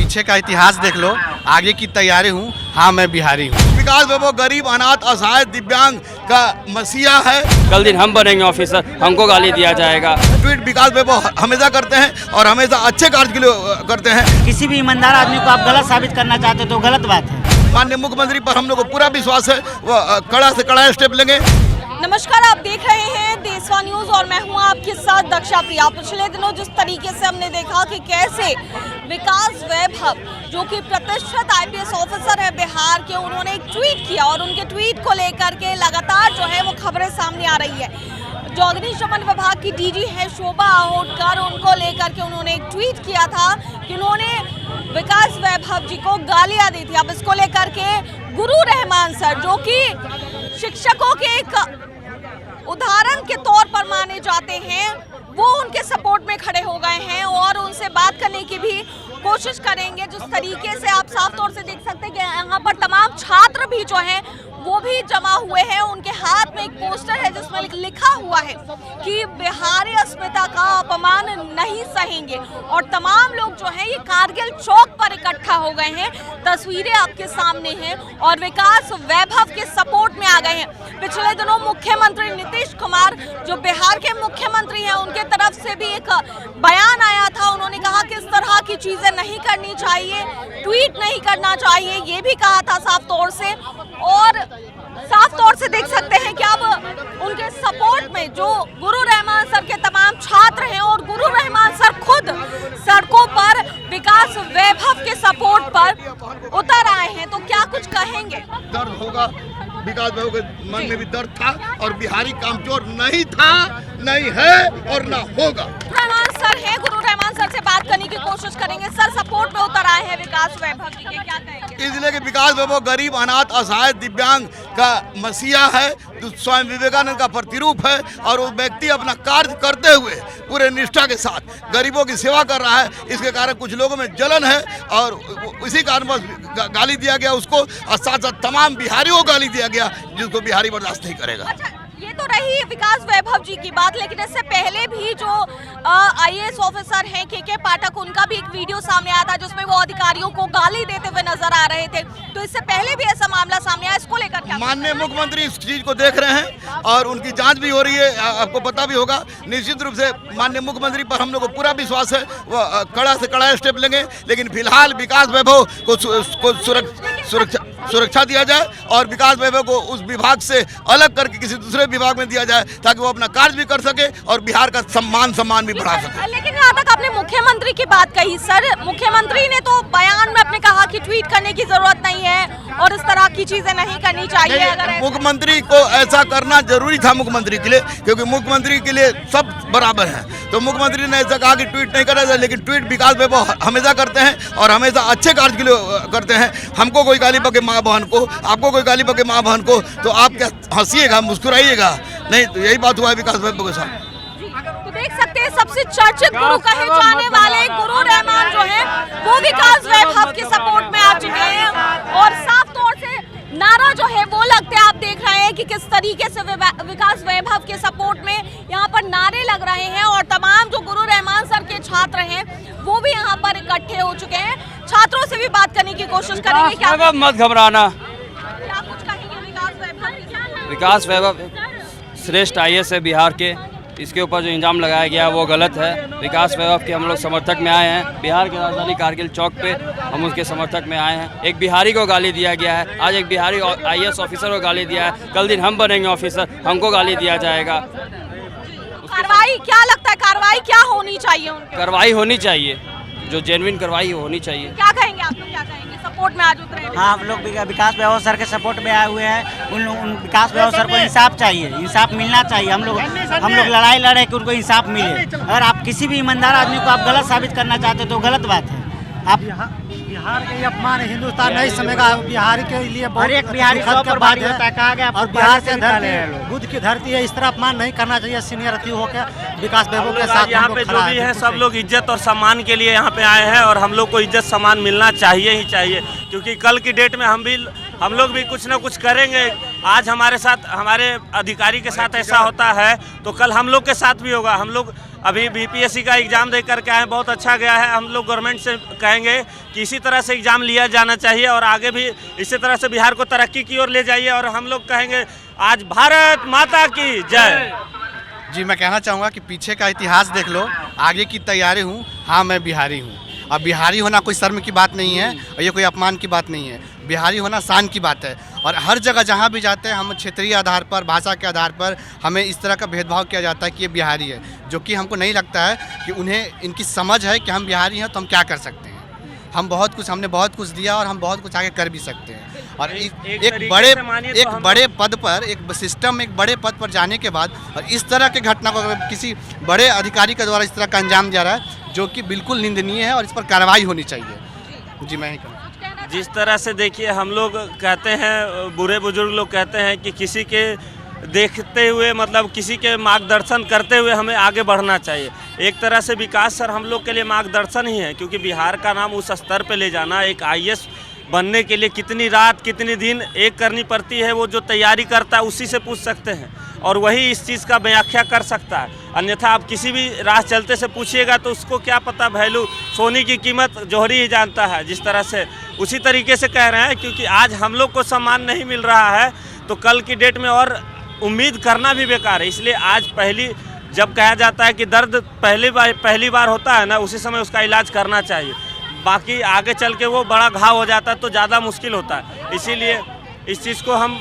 पीछे का इतिहास देख लो, आगे की तैयारी हूँ। हाँ, मैं बिहारी हूँ। विकास वैभव गरीब, अनाथ, असहाय, दिव्यांग का मसीहा है। कल दिन हम बनेंगे ऑफिसर, हमको गाली दिया जाएगा। ट्वीट विकास वैभव हमेशा करते हैं और हमेशा अच्छे कार्य के लिए करते हैं। किसी भी ईमानदार आदमी को आप गलत साबित करना चाहते तो गलत बात है। माननीय मुख्यमंत्री पर हम लोग को पूरा विश्वास है, वो कड़ा से कड़ा स्टेप लेंगे। नमस्कार, आप देख रहे हैं देशवा न्यूज और मैं हूं आपके साथ दक्षा प्रिया। पिछले दिनों जिस तरीके से हमने देखा कि कैसे विकास वैभव जो कि प्रतिष्ठित आईपीएस ऑफिसर है बिहार के, उन्होंने एक ट्वीट किया और उनके ट्वीट को लेकर के लगातार जो है वो खबरें सामने आ रही है। जो अग्निशमन विभाग की डीजी है शोभा आहोटकर, उनको लेकर के उन्होंने एक ट्वीट किया था कि उन्होंने विकास वैभव जी को गालियां दी थी। अब इसको लेकर के गुरु रहमान सर, जो कि शिक्षकों के एक उदाहरण के तौर पर माने जाते हैं, वो उनके सपोर्ट में खड़े हो गए हैं और उनसे बात करने की भी कोशिश करेंगे। जिस तरीके से आप साफ तौर से देख सकते हैं कि यहाँ पर तमाम छात्र भी जो हैं वो भी जमा हुए हैं। उनके हाथ में एक पोस्टर है जिसमें लिखा हुआ है कि बिहारी अस्मिता का अपमान नहीं सहेंगे और तमाम लोग जो हैं ये कारगिल चौक पर इकट्ठा हो गए हैं। तस्वीरें आपके सामने हैं और विकास वैभव के सपोर्ट में आ गए हैं। पिछले दिनों मुख्यमंत्री नीतीश कुमार जो बिहार के मुख्यमंत्री हैं, उनके तरफ से भी एक बयान आया था। उन्होंने कहा कि इस तरह की चीजें नहीं करनी चाहिए, ट्वीट नहीं करना चाहिए, ये भी कहा था साफ तौर से। और साफ तौर से देख सकते हैं कि अब उनके सपोर्ट में जो गुरु रहमान सर के तमाम छात्र हैं और गुरु रहमान सर खुद सड़कों पर विकास वैभव के सपोर्ट पर उतर आए हैं। तो क्या कुछ कहेंगे? दर्द होगा, विकास वैभव के मन में भी दर्द था और बिहारी कामचोर नहीं था, नहीं है और ना होगा। रहमान सर हैं, गुरु रहमान सर से बात करने की कोशिश करेंगे। सर सपोर्ट में उतर आए हैं विकास वैभव जी के, क्या कहेंगे? इसलिए कि विकास वैभव गरीब, अनाथ, असहाय, दिव्यांग का मसीहा है, जो स्वयं विवेकानंद का प्रतिरूप है और वो व्यक्ति अपना कार्य करते हुए पूरे निष्ठा के साथ गरीबों की सेवा कर रहा है। इसके कारण कुछ लोगों में जलन है और इसी कारण गाली दिया गया उसको, और साथ साथ तमाम बिहारियों को गाली दिया गया जिसको बिहारी बर्दाश्त नहीं करेगा। अच्छा, ये तो रही विकास वैभव जी की बात, लेकिन इससे पहले भी जो आईएएस ऑफिसर हैं के पाठक, उनका भी एक वीडियो सामने आया था जिसमें वो अधिकारियों को गाली देते हुए नजर आ रहे थे। तो इससे पहले भी ऐसा मामला सामने आया, इसको लेकर क्या? माननीय मुख्यमंत्री इस चीज को देख रहे हैं और उनकी जांच भी हो रही है, आपको पता भी होगा। निश्चित रूप से माननीय मुख्यमंत्री पर हम लोग को पूरा विश्वास है, वो कड़ा से कड़ा स्टेप लेंगे। लेकिन फिलहाल विकास वैभव को सुरक्षा दिया जाए और विकास वैभव को उस विभाग से अलग करके किसी दूसरे विभाग में दिया जाए ताकि वो अपना कार्य भी कर सके और बिहार का सम्मान भी बढ़ा सके। लेकिन यहाँ तक आपने मुख्यमंत्री की बात कही, सर मुख्यमंत्री ने तो बयान में अपने कहा कि ट्वीट करने की जरूरत नहीं है और इस तरह की चीजें नहीं करनी चाहिए। अगर मुख्यमंत्री को ऐसा करना जरूरी था मुख्यमंत्री के लिए, क्योंकि मुख्यमंत्री के लिए सब बराबर हैं। तो मुख्यमंत्री ने ऐसा कहा कि ट्वीट नहीं करा जाए, लेकिन ट्वीट विकास वैभव हमेशा करते हैं और हमेशा अच्छे कार्य के लिए करते हैं। हमको कोई गाली बके माँ बहन को, आपको कोई गाली बके माँ बहन को, तो आप क्या हंसीएगा, मुस्कुराइएगा? नहीं, तो यही बात हुआ है विकास वैभव के साथ। तो देख सकते हैं सबसे चर्चित गुरु कहे जाने वाले गुरु रहमान जो है वो विकास वैभव के सपोर्ट में आ चुके हैं और साफ तौर से नारा जो है वो लगते हैं। आप देख रहे हैं कि किस तरीके से विकास वैभव के सपोर्ट में यहाँ पर नारे लग रहे हैं और तमाम जो गुरु रहमान सर के छात्र हैं वो भी यहाँ पर इकट्ठे हो चुके हैं। छात्रों से भी बात करने की कोशिश करेंगे। क्या मत घबराना, क्या कुछ कहेंगे विकास वैभव? विकास वैभव श्रेष्ठ आईएएस है बिहार के, इसके ऊपर जो इल्जाम लगाया गया वो गलत है। विकास वैभव के हम लोग समर्थक में आए हैं। बिहार की राजधानी कारगिल चौक पे हम उसके समर्थक में आए हैं। एक बिहारी को गाली दिया गया है, आज एक बिहारी आईएएस ऑफिसर को गाली दिया है। कल दिन हम बनेंगे ऑफिसर, हमको गाली दिया जाएगा। कार्रवाई क्या लगता है, कार्रवाई क्या होनी चाहिए? कार्रवाई होनी चाहिए, जो जेन्युइन कार्रवाई होनी चाहिए। क्या कहेंगे आप लोग, क्या कहेंगे? सपोर्ट में आज उतरे हैं। हाँ, हम लोग विकास वैभव सर के सपोर्ट में आए हुए हैं। उन विकास वैभव सर को इंसाफ चाहिए, इंसाफ मिलना चाहिए। हम लोग लड़ाई लड़े कि उनको इंसाफ मिले। अगर आप किसी भी ईमानदार आदमी को आप गलत साबित करना चाहते तो गलत बात है। आप बिहार के अपमान हिंदुस्तान नहीं समझेगा। बिहारी के लिए हर एक बिहारी दुखद पर भारी होता है। कहा गया और बिहार से धरती बुद्ध की धरती है, इस तरह अपमान नहीं करना चाहिए। सीनियर अति होकर विकास वैभव के साथ यहाँ पे जो भी है सब लोग इज्जत और सम्मान के लिए यहाँ पे आए हैं और हम लोग को इज्जत सम्मान मिलना चाहिए ही चाहिए, क्योंकि कल की डेट में हम लोग भी कुछ ना कुछ करेंगे। आज हमारे साथ, हमारे अधिकारी के साथ ऐसा होता है तो कल हम लोग के साथ भी होगा। हम लोग अभी बीपीएससी का एग्ज़ाम दे करके आए, बहुत अच्छा गया है। हम लोग गवर्नमेंट से कहेंगे कि इसी तरह से एग्ज़ाम लिया जाना चाहिए और आगे भी इसी तरह से बिहार को तरक्की की ओर ले जाइए। और हम लोग कहेंगे आज भारत माता की जय। जी मैं कहना चाहूँगा कि पीछे का इतिहास देख लो, आगे की तैयारी हूँ। हाँ मैं बिहारी हूँ। अब बिहारी होना कोई शर्म की बात नहीं है और ये कोई अपमान की बात नहीं है। बिहारी होना शान की बात है। और हर जगह जहाँ भी जाते हैं हम क्षेत्रीय आधार पर, भाषा के आधार पर हमें इस तरह का भेदभाव किया जाता है कि ये बिहारी है, जो कि हमको नहीं लगता है कि उन्हें इनकी समझ है कि हम बिहारी हैं तो हम क्या कर सकते हैं। हमने बहुत कुछ दिया और हम बहुत कुछ आगे कर भी सकते हैं। और एक बड़े पद पर, एक सिस्टम में एक बड़े पद पर जाने के बाद और इस तरह के घटना को किसी बड़े अधिकारी के द्वारा इस तरह का अंजाम दिया रहा है, जो कि बिल्कुल निंदनीय है और इस पर कार्रवाई होनी चाहिए। जी मैं ही कहूँ जिस तरह से देखिए, हम लोग कहते हैं, बूढ़े बुजुर्ग लोग कहते हैं कि किसी के देखते हुए, मतलब किसी के मार्गदर्शन करते हुए हमें आगे बढ़ना चाहिए। एक तरह से विकास सर हम लोग के लिए मार्गदर्शन ही है, क्योंकि बिहार का नाम उस स्तर पे ले जाना, एक आईएएस बनने के लिए कितनी रात कितनी दिन एक करनी पड़ती है, वो जो तैयारी करता है उसी से पूछ सकते हैं और वही इस चीज़ का व्याख्या कर सकता है। अन्यथा आप किसी भी राह चलते से पूछिएगा तो उसको क्या पता वैल्यू, सोने की कीमत जौहरी ही जानता है। जिस तरह से उसी तरीके से कह रहे हैं, क्योंकि आज हम लोग को सम्मान नहीं मिल रहा है तो कल की डेट में और उम्मीद करना भी बेकार है। इसलिए आज जब कहा जाता है कि दर्द पहली बार होता है ना, उसी समय उसका इलाज करना चाहिए। बाकी आगे चल के वो बड़ा घाव हो जाता है तो ज़्यादा मुश्किल होता है। इसीलिए इस चीज़ को हम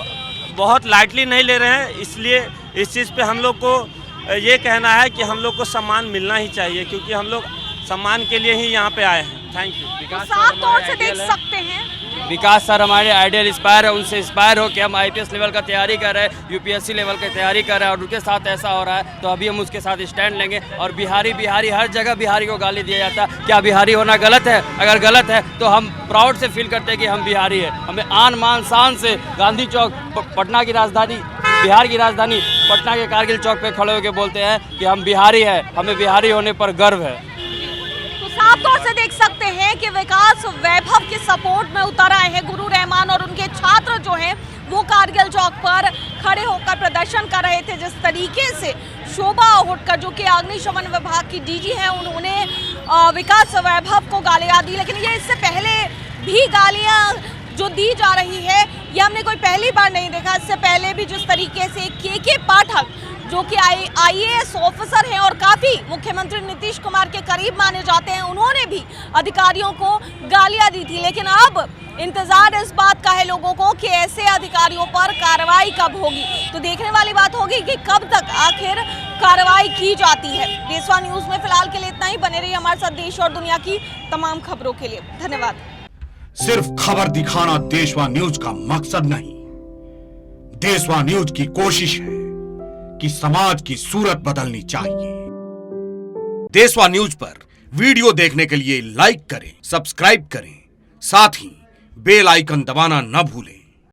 बहुत लाइटली नहीं ले रहे हैं। इसलिए इस चीज़ पे हम लोग को ये कहना है कि हम लोग को सम्मान मिलना ही चाहिए, क्योंकि हम लोग सम्मान के लिए ही यहाँ पे आए हैं। Thank you. साफ तौर से देख सकते हैं विकास सर हमारे आइडियल इंस्पायर है, उनसे इंस्पायर हो कि हम आईपीएस लेवल का तैयारी कर रहे हैं, यूपीएससी लेवल की तैयारी कर रहे हैं और उनके साथ ऐसा हो रहा है तो अभी हम उसके साथ स्टैंड लेंगे। और बिहारी हर जगह बिहारी को गाली दिया जाता है। क्या बिहारी होना गलत है? अगर गलत है तो हम प्राउड से फील करते हैं कि हम बिहारी हैं। हमें आन मान शान से गांधी चौक, पटना की राजधानी, बिहार की राजधानी पटना के कारगिल चौक पे खड़े होकर बोलते हैं कि हम बिहारी हैं, हमें बिहारी होने पर गर्व है। साफ तौर से देख सकते हैं कि विकास वैभव के सपोर्ट में उतर आए हैं गुरु रहमान और उनके छात्र जो हैं वो कारगिल चौक पर खड़े होकर प्रदर्शन कर रहे थे। जिस तरीके से शोभा होटकर, जो कि अग्निशमन विभाग की डीजी हैं, उन्होंने विकास वैभव को गालियां दी। लेकिन ये इससे पहले भी गालियां जो दी जा रही है ये हमने कोई पहली बार नहीं देखा। इससे पहले भी जिस तरीके से के पाठक, जो कि आईएएस ऑफिसर हैं और काफ़ी मुख्यमंत्री नीतीश कुमार के करीब माने जाते हैं, उन्होंने भी अधिकारियों को गालियां दी थी। लेकिन अब इंतजार इस बात का है लोगों को कि ऐसे अधिकारियों पर कार्रवाई कब होगी। तो देखने वाली बात होगी कि कब तक आखिर कार्रवाई की जाती है। देशवा न्यूज़ में फिलहाल के लिए इतना ही। बने रहिए हमारे साथ देश और दुनिया की तमाम खबरों के लिए। धन्यवाद। सिर्फ खबर दिखाना देशवा न्यूज का मकसद नहीं, देशवा न्यूज की कोशिश है कि समाज की सूरत बदलनी चाहिए। देशवा न्यूज पर वीडियो देखने के लिए लाइक करें, सब्सक्राइब करें, साथ ही बेल आइकन दबाना न भूलें।